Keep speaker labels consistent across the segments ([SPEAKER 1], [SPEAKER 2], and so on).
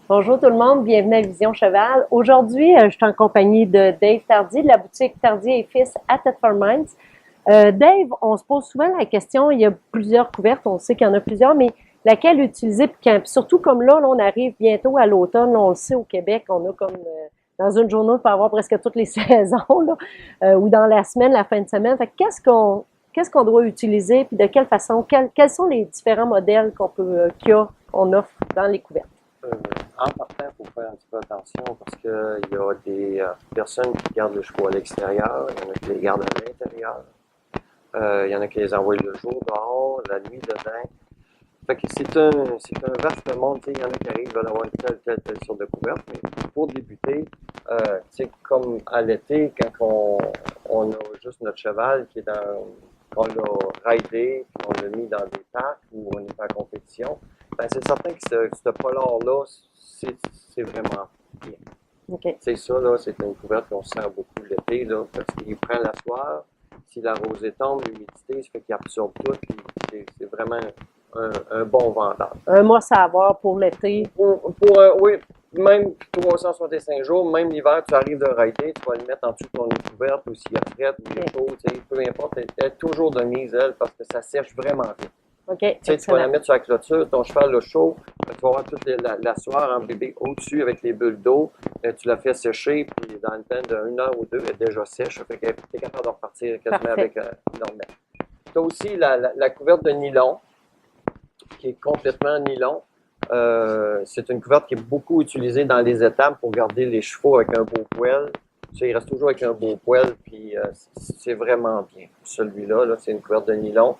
[SPEAKER 1] Bonjour tout le monde, bienvenue à Vision Cheval. Aujourd'hui, je suis en compagnie de Dave Tardy de la boutique Tardy et Fils à Thetford Mines. Dave, on se pose souvent la question, il y a plusieurs couvertes, on sait qu'il y en a plusieurs, mais laquelle utiliser? Puis surtout comme là, on arrive bientôt à l'automne, là, on le sait au Québec, on a comme dans une journée, on peut avoir presque toutes les saisons, là, ou dans la semaine, la fin de semaine. Fait que qu'est-ce qu'on doit utiliser, puis de quelle façon? Quels sont les différents modèles qu'on offre dans les couvertes?
[SPEAKER 2] Euh, En partant, il faut faire un petit peu attention parce qu'il y a des personnes qui gardent le chevaux à l'extérieur, il y en a qui les gardent à l'intérieur, il y en a qui les envoient le jour dehors, la nuit dedans. Fait que c'est un vaste monde. Il y en a qui arrivent, veulent avoir telle sorte de couverte, mais pour débuter, comme à l'été, quand on a juste notre cheval qui est on l'a raidé, puis on l'a mis dans des parcs où on est en compétition, ben c'est certain que ce polar-là, c'est vraiment bien.
[SPEAKER 1] OK.
[SPEAKER 2] C'est ça, là, c'est une couverte qu'on sert beaucoup l'été, là, parce qu'il prend la soir. Si la rosée tombe, l'humidité, ça fait qu'il absorbe tout, puis c'est vraiment un bon vendeur.
[SPEAKER 1] Un mois à avoir pour l'été.
[SPEAKER 2] Oui, même 365 jours, même l'hiver, tu arrives de rider, tu vas le mettre en dessous de ton lit couverte, ou s'il y a frette, ou il y a chaud, peu importe, elle est toujours de mise, elle, parce que ça sèche vraiment vite.
[SPEAKER 1] OK,
[SPEAKER 2] Tu vas la mettre sur la clôture, ton cheval le chaud, tu vas avoir toute la soie en bébé au-dessus avec les bulles d'eau, tu la fais sécher, puis dans le temps d'une heure ou deux, elle est déjà sèche, fait que tu es capable de repartir quasiment
[SPEAKER 1] Parfait.
[SPEAKER 2] avec normal. Tu as aussi la couverte de nylon, qui est complètement nylon. C'est une couverte qui est beaucoup utilisée dans les étables pour garder les chevaux avec un beau poil. Il reste toujours avec un beau poil, puis c'est vraiment bien. Celui-là, là, c'est une couverte de nylon.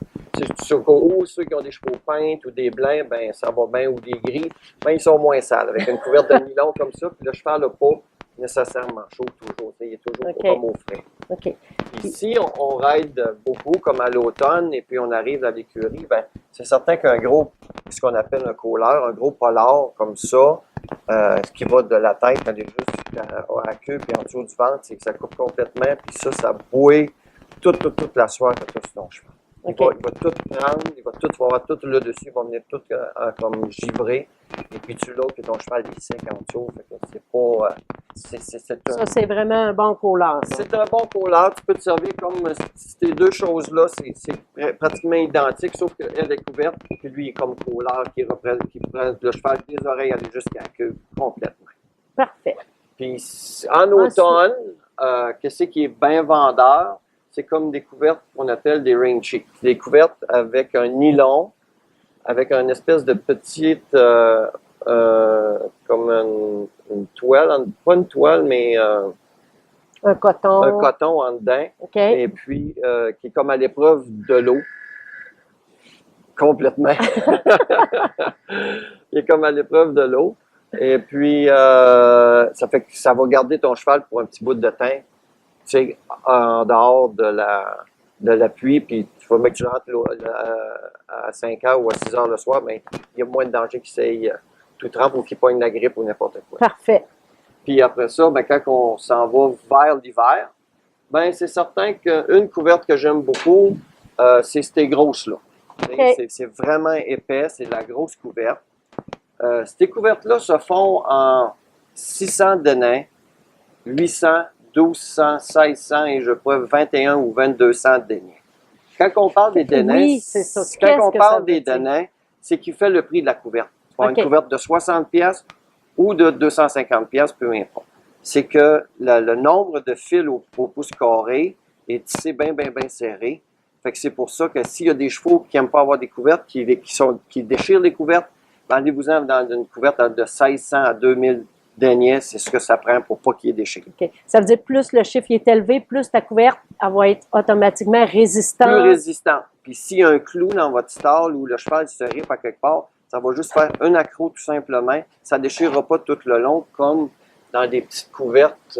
[SPEAKER 2] Ou ceux qui ont des chevaux peintes ou des blancs, ben ça va bien, ou des gris, ben ils sont moins sales. Avec une couverte de nylon comme ça, puis le cheval n'a pas nécessairement chaud toujours. Il est toujours comme au frais.
[SPEAKER 1] OK.
[SPEAKER 2] Ici, on ride beaucoup, comme à l'automne, et puis on arrive à l'écurie, ben c'est certain qu'un gros, ce qu'on appelle un colleur, un gros polar comme ça, ce qui va de la tête à la queue puis en dessous du ventre, c'est que ça coupe complètement, puis ça bouille toute la soie que tu as sur ton cheval.
[SPEAKER 1] Okay.
[SPEAKER 2] Il va tout prendre, il va avoir tout là dessus, il va venir tout comme givrer, et puis tu l'autres, puis ton cheval est sec en dessous, fait que c'est pas...
[SPEAKER 1] Ça, c'est vraiment un bon collard.
[SPEAKER 2] C'est un bon collard, tu peux te servir comme ces deux choses-là, c'est pratiquement identique, sauf qu'elle est couverte, puis lui il est comme collard qui prend le cheval des oreilles aller jusqu'à la queue complètement.
[SPEAKER 1] Parfait.
[SPEAKER 2] Puis en automne, qu'est-ce qui est bien vendeur? C'est comme des couvertes qu'on appelle des ring cheeks. Des couvertes avec un nylon, avec une espèce de petite, comme une toile, pas une toile, mais
[SPEAKER 1] un coton.
[SPEAKER 2] Un coton en dedans.
[SPEAKER 1] Okay.
[SPEAKER 2] Et puis, qui est comme à l'épreuve de l'eau. Complètement. Il est comme à l'épreuve de l'eau. Et puis, ça fait que ça va garder ton cheval pour un petit bout de temps. Tu sais, en dehors de la pluie, puis il faut que tu rentres à 5 heures ou à 6 heures le soir, mais il y a moins de danger qu'il s'aille tout trempe ou qu'il pogne la grippe ou n'importe quoi.
[SPEAKER 1] Parfait.
[SPEAKER 2] Puis après ça, ben, quand on s'en va vers l'hiver, ben, c'est certain qu'une couverte que j'aime beaucoup, c'est ces grosses-là.
[SPEAKER 1] Okay.
[SPEAKER 2] C'est vraiment épais, c'est de la grosse couverte. Ces couvertes-là se font en 600 dénins, 800, 1200, 1600 et je crois 21 ou 2200 dénins. Quand on parle des dénins,
[SPEAKER 1] oui, c'est ça.
[SPEAKER 2] Quand on parle des dénins, c'est qu'il fait le prix de la couverte. Tu vas avoir une couverte de 60$ ou de 250$, peu importe. C'est que le nombre de fils au pouce carré est tissé bien serré. Fait que c'est pour ça que s'il y a des chevaux qui n'aiment pas avoir des couvertes, qui déchirent les couvertes, ben allez-vous-en dans une couverte de 1600 à 2000 deniers, c'est ce que ça prend pour pas qu'il y ait déchiré.
[SPEAKER 1] Okay. Ça veut dire plus le chiffre est élevé, plus ta couverte elle va être automatiquement résistante.
[SPEAKER 2] Plus résistant. Puis s'il y a un clou dans votre stall ou le cheval se rip à quelque part, ça va juste faire un accroc tout simplement. Ça ne déchirera pas tout le long comme dans des petites couvertes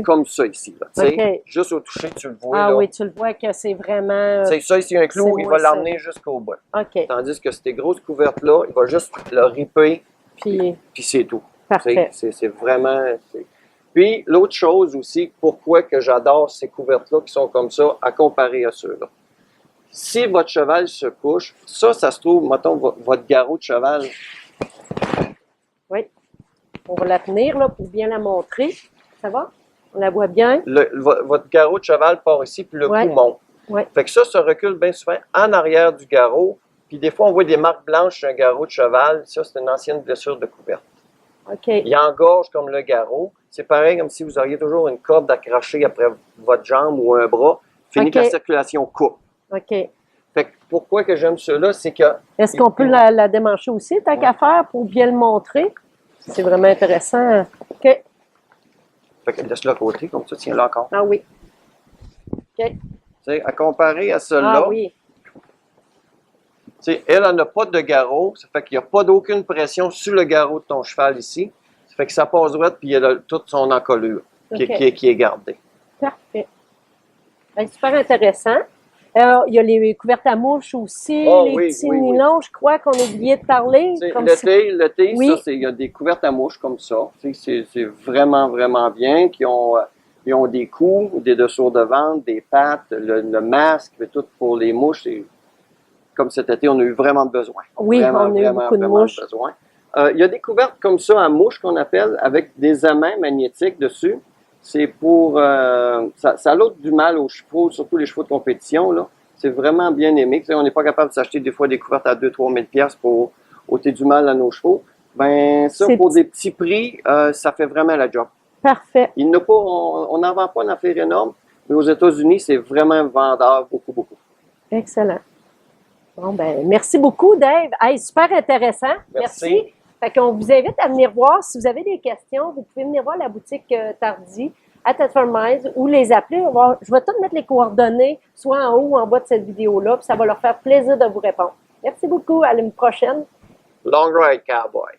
[SPEAKER 2] comme ça ici. Là. Okay. Juste au toucher, tu le vois.
[SPEAKER 1] Ah
[SPEAKER 2] là.
[SPEAKER 1] Oui, tu le vois que c'est vraiment...
[SPEAKER 2] C'est ça, ici, un clou, il va l'emmener jusqu'au bout.
[SPEAKER 1] Okay.
[SPEAKER 2] Tandis que ces grosses couvertes-là, il va juste le ripper, puis c'est tout.
[SPEAKER 1] Parfait.
[SPEAKER 2] C'est vraiment... Puis, l'autre chose aussi, pourquoi que j'adore ces couvertes-là qui sont comme ça, à comparer à ceux-là. Si votre cheval se couche, ça se trouve, mettons, votre garrot de cheval,
[SPEAKER 1] Oui. On va la tenir là, pour bien la montrer. Ça va? On la voit bien?
[SPEAKER 2] Votre garrot de cheval part ici, puis le
[SPEAKER 1] Ouais.
[SPEAKER 2] cou monte.
[SPEAKER 1] Ouais.
[SPEAKER 2] Fait que ça recule bien souvent en arrière du garrot. Puis des fois, on voit des marques blanches sur un garrot de cheval. Ça, c'est une ancienne blessure de couverte.
[SPEAKER 1] OK.
[SPEAKER 2] Il engorge comme le garrot. C'est pareil comme si vous auriez toujours une corde accrochée après votre jambe ou un bras. Fini que la circulation coupe.
[SPEAKER 1] OK.
[SPEAKER 2] Fait que pourquoi que j'aime cela, c'est que...
[SPEAKER 1] Est-ce qu'on peut la démancher aussi, tant qu'à faire, pour bien le montrer? C'est vraiment intéressant. OK.
[SPEAKER 2] Fait que laisse-le à côté, comme ça, tiens-le encore.
[SPEAKER 1] Ah oui. OK.
[SPEAKER 2] Tu sais, à comparer à celle-là,
[SPEAKER 1] Ah oui.
[SPEAKER 2] elle n'a pas de garrot, ça fait qu'il n'y a pas d'aucune pression sur le garrot de ton cheval ici. Ça fait que ça passe droit, puis il y a toute son encolure qui est gardée.
[SPEAKER 1] Parfait. Bien, super intéressant. Il y a les couvertes à mouches aussi, les petits nylons, je crois qu'on a oublié de parler.
[SPEAKER 2] Le thé, il y a des couvertes à mouches comme ça. C'est vraiment, vraiment bien. Ils ont des coups, des dessous de ventre, des pattes, le masque, tout pour les mouches. Comme cet été, on a eu vraiment besoin.
[SPEAKER 1] Oui, on a eu beaucoup de mouches.
[SPEAKER 2] Besoin. Il y a des couvertes comme ça à mouches qu'on appelle avec des amants magnétiques dessus. C'est pour... ça l'ôte du mal aux chevaux, surtout les chevaux de compétition. Là. C'est vraiment bien aimé. On n'est pas capable de s'acheter des fois des couvertes à 2-3 000 $ pour ôter du mal à nos chevaux. Ben ça, pour des petits prix, ça fait vraiment la job.
[SPEAKER 1] Parfait.
[SPEAKER 2] On n'en vend pas en affaires énormes, mais aux États-Unis, c'est vraiment vendeur, beaucoup, beaucoup.
[SPEAKER 1] Excellent. Bon, ben, merci beaucoup, Dave. Hey, super intéressant. Merci. Fait qu'on vous invite à venir voir. Si vous avez des questions, vous pouvez venir voir la boutique Tardy à Thetford Mines ou les appeler. Je vais tout mettre les coordonnées, soit en haut ou en bas de cette vidéo-là, puis ça va leur faire plaisir de vous répondre. Merci beaucoup. À une prochaine.
[SPEAKER 2] Long ride, cowboy.